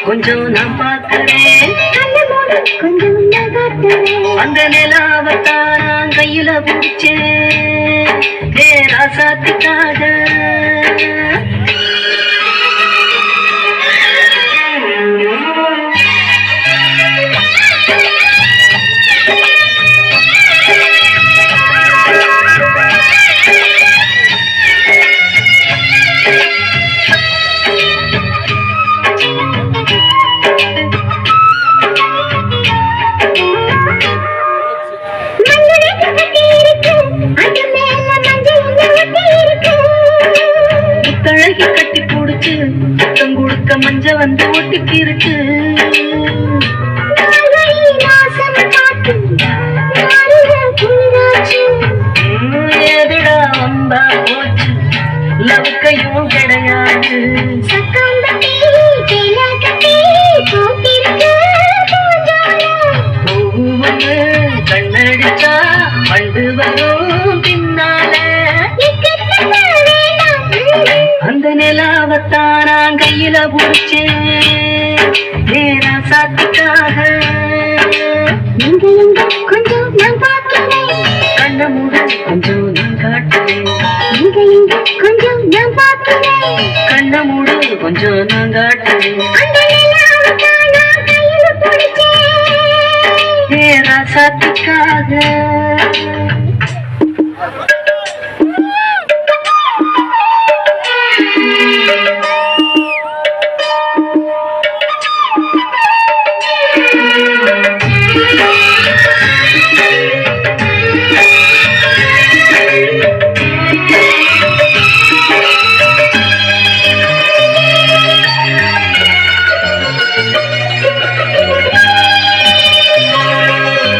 கொஞ்சம் நான் பார்க்கிறேன், கொஞ்சம் நான் காட்டுறேன். அந்த நிலாவத்தான் கையில பிடிச்சேன் ராசாத்திக்காக. தழகி கட்டி போடுச்சு சுத்தம் கொடுக்க மஞ்ச வந்து ஒட்டிக்கு இருக்கு. எதுடா வந்தா போச்சு லவுக்கையும் கிடையாது. கண்ணடிச்சா பண்டு வரும் பின்னால. அந்த நிலாவத்தான் நான் கையில பிடிச்சேன் ராசாத்திக்காக. கொஞ்சம் நான் பார்க்கிறேன், கண்ண மூட கொஞ்சம் நான் காட்டுறேன். கொஞ்சம் நான் பார்க்கிறேன், கண்ண மூட கொஞ்சம் நான் காட்டுறேன். ராசாத்திக்காக.